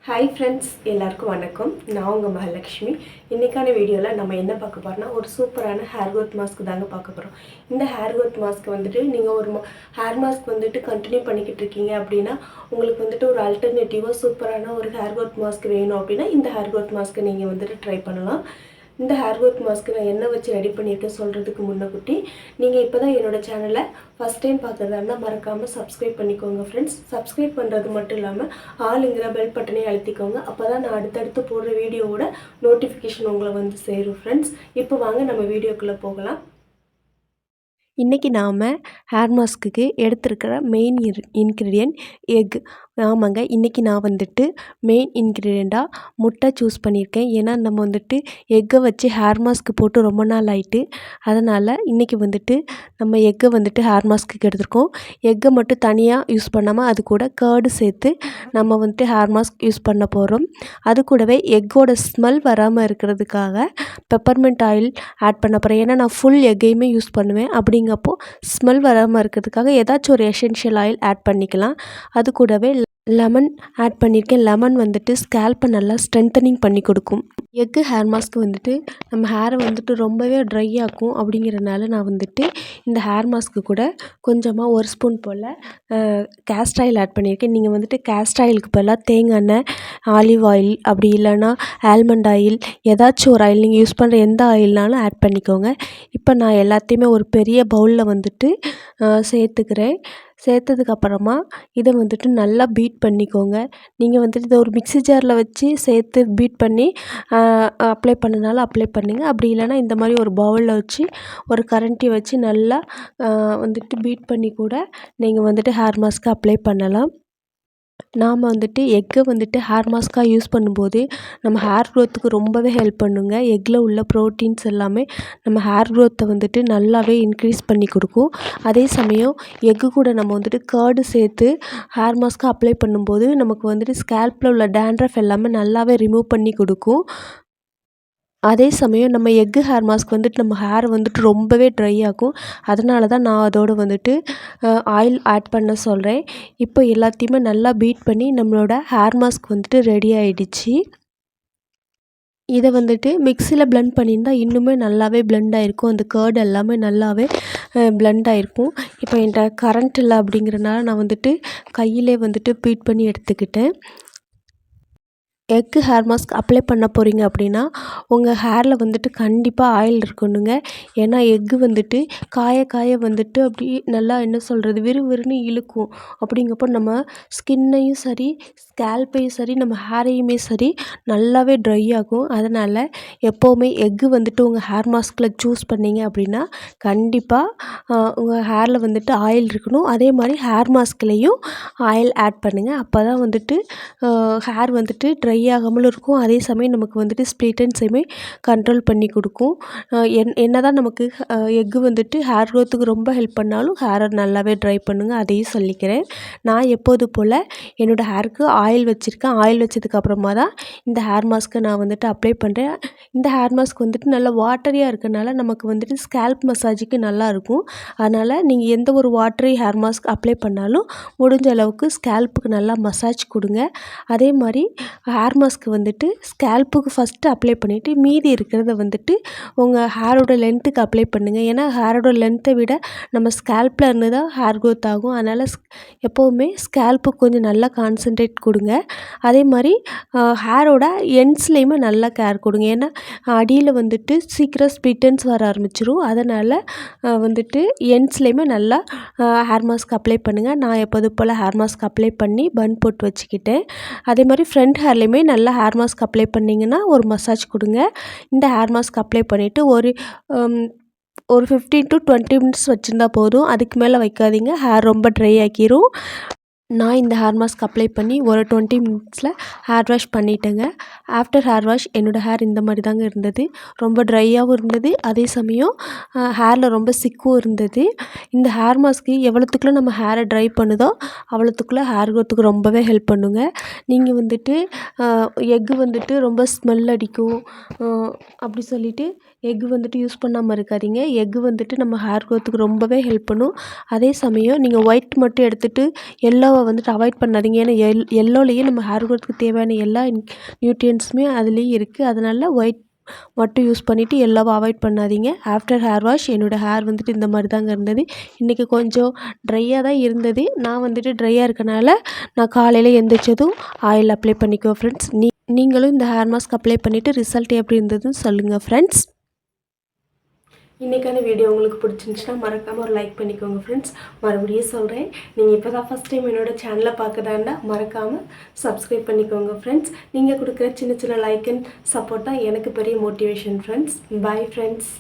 Hi friends, எல்லாருக்கும் வணக்கம். நான் உங்கள் மகாலட்சுமி. இன்றைக்கான வீடியோவில் நம்ம என்ன பார்க்க போகிறோம்னா, ஒரு சூப்பரான ஹேர் க்ரோத் மாஸ்க் தாங்க பார்க்க போகிறோம். இந்த ஹேர் க்ரோத் மாஸ்க் வந்துட்டு நீங்கள் ஒரு ஹேர் மாஸ்க் வந்துட்டு கண்டினியூ பண்ணிக்கிட்டு இருக்கீங்க அப்படின்னா, உங்களுக்கு வந்துட்டு ஒரு அல்டர்னேட்டிவாக சூப்பரான ஒரு ஹேர் க்ரோத் மாஸ்க் வேணும் அப்படின்னா இந்த ஹேர் க்ரோத் மாஸ்க்கை நீங்கள் வந்துட்டு ட்ரை பண்ணலாம். இந்த ஹேர் க்ரோத் மாஸ்க்கு நான் என்ன வச்சு ரெடி பண்ணியிருக்கேன் சொல்கிறதுக்கு முன்னக்குட்டி, நீங்கள் இப்போ தான் என்னோடய சேனலை ஃபஸ்ட் டைம் பார்க்குறதா இருந்தால் மறக்காமல் சப்ஸ்கிரைப் பண்ணிக்கோங்க ஃப்ரெண்ட்ஸ். சப்ஸ்கிரைப் பண்ணுறது மட்டும் இல்லாமல் ஆளுங்கிற பெல் பட்டனை அழுத்திக்கோங்க. அப்போ தான் நான் அடுத்தடுத்து போடுற வீடியோவோட நோட்டிஃபிகேஷன் உங்களை வந்து சேரும் ஃப்ரெண்ட்ஸ். இப்போ வாங்க நம்ம வீடியோக்குள்ளே போகலாம். இன்றைக்கி நாம் ஹேர் மாஸ்க்குக்கு எடுத்துருக்கிற மெயின் இன்க்ரீடியன்ட் எக். ஆமாங்க, இன்றைக்கி நான் வந்துட்டு மெயின் இன்க்ரீடியண்ட்டாக முட்டை சூஸ் பண்ணியிருக்கேன். ஏன்னா நம்ம வந்துட்டு எக்கை வச்சு ஹேர் மாஸ்க் போட்டு ரொம்ப நாள் ஆகிட்டு, அதனால் இன்றைக்கி வந்துட்டு நம்ம எக்கை வந்துட்டு ஹேர் மாஸ்க்குக்கு எடுத்துருக்கோம். எக்கை மட்டும் தனியாக யூஸ் பண்ணாமல் அது கூட கர்டு சேர்த்து நம்ம வந்துட்டு ஹேர் மாஸ்க் யூஸ் பண்ண போகிறோம். அது கூடவே எக்கோட ஸ்மெல் வராமல் இருக்கிறதுக்காக பெப்பர்மெண்ட் ஆயில் ஆட் பண்ண போகிறேன். ஏன்னா நான் ஃபுல் எக்கையுமே யூஸ் பண்ணுவேன். அப்படிங்கப்போ ஸ்மெல் வராமல் இருக்கிறதுக்காக ஏதாச்சும் ஒரு எசென்ஷியல் ஆயில் ஆட் பண்ணிக்கலாம். அது கூடவே லெமன் ஆட் பண்ணியிருக்கேன். லெமன் வந்துட்டு ஸ்கேல்ப்பை நல்லா ஸ்ட்ரென்தனிங் பண்ணி கொடுக்கும். எக்கு ஹேர் மாஸ்க் வந்துட்டு நம்ம ஹேரை வந்துட்டு ரொம்பவே ட்ரை ஆக்கும். அப்படிங்கிறனால நான் வந்துட்டு இந்த ஹேர் மாஸ்க்கு கூட கொஞ்சமாக ஒரு ஸ்பூன் போல் கேஸ்ட் ஆயில் ஆட் பண்ணியிருக்கேன். நீங்கள் வந்துட்டு கேஸ்ட் ஆயிலுக்கு பதிலாக தேங்காய் எண்ணெய், ஆலிவ் ஆயில், அப்படி இல்லைன்னா ஆல்மண்ட் ஆயில், ஏதாச்சும் ஒரு ஆயில் நீங்கள் யூஸ் பண்ணுற எந்த ஆயில்னாலும் ஆட் பண்ணிக்கோங்க. இப்போ நான் எல்லாத்தையுமே ஒரு பெரிய பவுலில் வந்துட்டு சேர்த்துக்கிறேன். சேர்த்ததுக்கப்புறமா இதை வந்துட்டு நல்லா பீட் பண்ணிக்கோங்க. நீங்கள் வந்துட்டு இதை ஒரு மிக்ஸி ஜாரில் வச்சு சேர்த்து பீட் பண்ணி அப்ளை பண்ணனாலும் அப்ளை பண்ணுங்கள். அப்படி இல்லைன்னா இந்த மாதிரி ஒரு பவுலில் வச்சு ஒரு கரண்டி வச்சு நல்லா வந்துட்டு பீட் பண்ணி கூட நீங்கள் வந்துட்டு ஹேர் மாஸ்க்கு அப்ளை பண்ணலாம். நாம் வந்துட்டு எக்கை வந்துட்டு ஹேர் மாஸ்க்காக யூஸ் பண்ணும்போது நம்ம ஹேர் க்ரோத்துக்கு ரொம்பவே ஹெல்ப் பண்ணுங்க. எக்கில் உள்ள ப்ரோட்டீன்ஸ் எல்லாமே நம்ம ஹேர் க்ரோத்தை வந்துட்டு நல்லாவே இன்க்ரீஸ் பண்ணி கொடுக்கும். அதே சமயம் எக்கு கூட நம்ம வந்துட்டு கர்டு சேர்த்து ஹேர் மாஸ்க்கு அப்ளை பண்ணும்போது நமக்கு வந்துட்டு ஸ்கேல்ப்பில் உள்ள டேண்ட்ரஃப் எல்லாமே நல்லாவே ரிமூவ் பண்ணி கொடுக்கும். அதே சமயம் நம்ம எக்கு ஹேர் மாஸ்க் வந்துட்டு நம்ம ஹேரை வந்துட்டு ரொம்பவே ட்ரை ஆகும். அதனால தான் நான் அதோடு வந்துட்டு ஆயில் ஆட் பண்ண சொல்கிறேன். இப்போ எல்லாத்தையுமே நல்லா பீட் பண்ணி நம்மளோட ஹேர் மாஸ்க் வந்துட்டு ரெடி ஆகிடுச்சு. இதை வந்துட்டு மிக்சியில் பிளெண்ட் பண்ணியிருந்தால் இன்னுமே நல்லாவே பிளெண்ட் ஆகிருக்கும். அந்த கர்டு எல்லாமே நல்லாவே பிளெண்ட் ஆகிருக்கும். இப்போ என்கிட்ட கரண்ட் இல்லை அப்படிங்கிறனால நான் வந்துட்டு கையிலே வந்துட்டு பீட் பண்ணி எடுத்துக்கிட்டேன். எக்கு ஹேர் மாஸ்க் அப்ளை பண்ண போகிறீங்க அப்படின்னா உங்கள் ஹேரில் வந்துட்டு கண்டிப்பாக ஆயில் இருக்கணுங்க. ஏன்னா எக்கு வந்துட்டு காய காய வந்துட்டு அப்படி நல்லா என்ன சொல்கிறது விறுவிறுன்னு இழுக்கும். அப்படிங்கப்போ நம்ம ஸ்கின்னையும் சரி ஸ்கேல்ப்பையும் சரி நம்ம ஹேரையுமே சரி நல்லாவே ட்ரை ஆகும். அதனால் எப்போவுமே எக்கு வந்துட்டு உங்கள் ஹேர் மாஸ்கில் சூஸ் பண்ணிங்க அப்படின்னா கண்டிப்பாக உங்கள் ஹேரில் வந்துட்டு ஆயில் இருக்கணும். அதே மாதிரி ஹேர் மாஸ்க்லேயும் ஆயில் ஆட் பண்ணுங்கள். அப்போ தான் வந்துட்டு ஹேர் வந்துட்டு ட்ரை ஆகாமலும் இருக்கும். அதே சமயம் நமக்கு வந்துட்டு ஸ்ப்ளிட் எண்ட்ஸையுமே கண்ட்ரோல் பண்ணி கொடுக்கும். என்ன தான் நமக்கு எக்கு வந்துட்டு ஹேர் க்ரோத்துக்கு ரொம்ப ஹெல்ப் பண்ணாலும் ஹேரை நல்லாவே ட்ரை பண்ணுங்க. அதையும் சொல்லிக்கிறேன். நான் எப்போது போல் என்னோடய ஹேருக்கு ஆயில் வச்சுருக்கேன். ஆயில் வச்சதுக்கப்புறமா தான் இந்த ஹேர் மாஸ்க்கை நான் வந்துட்டு அப்ளை பண்ணுறேன். இந்த ஹேர் மாஸ்க் வந்துட்டு நல்லா வாட்டரியாக இருக்கனால நமக்கு வந்துட்டு ஸ்கேல்ப் மசாஜுக்கு நல்லாயிருக்கும். அதனால் நீங்கள் எந்த ஒரு வாட்டரி ஹேர் மாஸ்க் அப்ளை பண்ணாலும் முடிஞ்ச அளவுக்கு ஸ்கேல்ப்புக்கு நல்லா மசாஜ் கொடுங்க. அதே மாதிரி ஹேர் மாஸ்க்கு வந்துட்டு ஸ்கேல்ப்புக்கு ஃபஸ்ட்டு அப்ளை பண்ணிவிட்டு மீதி இருக்கிறத வந்துட்டு உங்கள் ஹேரோட லென்த்துக்கு அப்ளை பண்ணுங்கள். ஏன்னா ஹேரோட லென்த்தை விட நம்ம ஸ்கேல்ப்பில் இருந்து தான் ஹேர் க்ரோத் ஆகும். அதனால் எப்போவுமே ஸ்கேல்ப்புக்கு கொஞ்சம் நல்லா கான்சன்ட்ரேட் கொடுங்க. அதே மாதிரி ஹேரோட எண்ட்ஸ்லேயுமே நல்லா கேர் கொடுங்க. ஏன்னா அடியில் வந்துட்டு சீக்கிரம் ஸ்ப்ளிட்டன்ஸ் வர ஆரம்பிச்சிடும். அதனால் வந்துட்டு எண்ட்ஸ்லேயுமே நல்லா ஹேர் மாஸ்க் அப்ளை பண்ணுங்கள். நான் எப்போது போல் ஹேர் மாஸ்க் அப்ளை பண்ணி பன் போட்டு வச்சுக்கிட்டேன். அதே மாதிரி ஃப்ரண்ட் ஹேர்லேயுமே நல்லா ஹேர் மாஸ்க் அப்ளை பண்ணிங்கன்னா ஒரு மசாஜ் கொடுங்க. இந்த ஹேர் மாஸ்க் அப்ளை பண்ணிவிட்டு ஒரு 15 to 20 மினிட்ஸ் வச்சுருந்தா போதும். அதுக்கு மேலே வைக்காதீங்க, ஹேர் ரொம்ப ட்ரை ஆக்கிரும். நான் இந்த ஹேர் மாஸ்க் அப்ளை பண்ணி ஒரு 20 மினிட்ஸில் ஹேர் வாஷ் பண்ணிட்டேங்க. ஆஃப்டர் ஹேர் வாஷ் என்னோடய ஹேர் இந்த மாதிரி தாங்க இருந்தது. ரொம்ப ட்ரையாகவும் இருந்தது. அதே சமயம் ஹேரில் ரொம்ப சிக்கும் இருந்தது. இந்த ஹேர் மாஸ்க்கு எவ்வளோத்துக்குள்ள நம்ம ஹேரை ட்ரை பண்ணுதோ அவ்வளோத்துக்குள்ளே ஹேர் க்ரோத்துக்கு ரொம்பவே ஹெல்ப் பண்ணுங்க. நீங்கள் வந்துட்டு எக்கு வந்துட்டு ரொம்ப ஸ்மெல் அடிக்கும் அப்படி சொல்லிவிட்டு எக் வந்துட்டு யூஸ் பண்ணாமல் இருக்காதீங்க. எக் வந்துட்டு நம்ம ஹேர் க்ரோத்துக்கு ரொம்பவே ஹெல்ப் பண்ணும். அதே சமயம் நீங்கள் ஒயிட் மட்டும் எடுத்துகிட்டு எல்லோவை வந்துட்டு அவாய்ட் பண்ணாதீங்க. ஏன்னா எல்லோலேயே நம்ம ஹேர் க்ரோத்துக்கு தேவையான எல்லா நியூட்ரியன்ஸுமே அதுலேயும் இருக்குது. அதனால் ஒயிட் மட்டும் யூஸ் பண்ணிவிட்டு எல்லோவை அவாய்ட் பண்ணாதீங்க. ஆஃப்டர் ஹேர் வாஷ் என்னோடய ஹேர் வந்துட்டு இந்த மாதிரி தாங்க இருந்தது. இன்றைக்கி கொஞ்சம் ட்ரையாக தான் இருந்தது. நான் வந்துட்டு ட்ரையாக இருக்கனால நான் காலையில் எழுந்திரிச்சதும் ஆயில் அப்ளை பண்ணிக்குவேன் ஃப்ரெண்ட்ஸ். நீங்களும் இந்த ஹேர் மாஸ்க் அப்ளை பண்ணிவிட்டு ரிசல்ட் எப்படி இருந்ததுன்னு சொல்லுங்கள் ஃப்ரெண்ட்ஸ். இன்றைக்கான வீடியோ உங்களுக்கு பிடிச்சிருந்துச்சுன்னா மறக்காமல் ஒரு லைக் பண்ணிக்கோங்க ஃப்ரெண்ட்ஸ். மறுபடியும் சொல்கிறேன், நீங்கள் இப்போ தான் ஃபஸ்ட் டைம் என்னோடய சேனலை பார்க்குறாண்டா மறக்காமல் சப்ஸ்கிரைப் பண்ணிக்கோங்க ஃப்ரெண்ட்ஸ். நீங்கள் கொடுக்குற சின்ன சின்ன லைக் அண்ட் சப்போர்ட் தான் எனக்கு பெரிய மோட்டிவேஷன் ஃப்ரெண்ட்ஸ். Bye friends.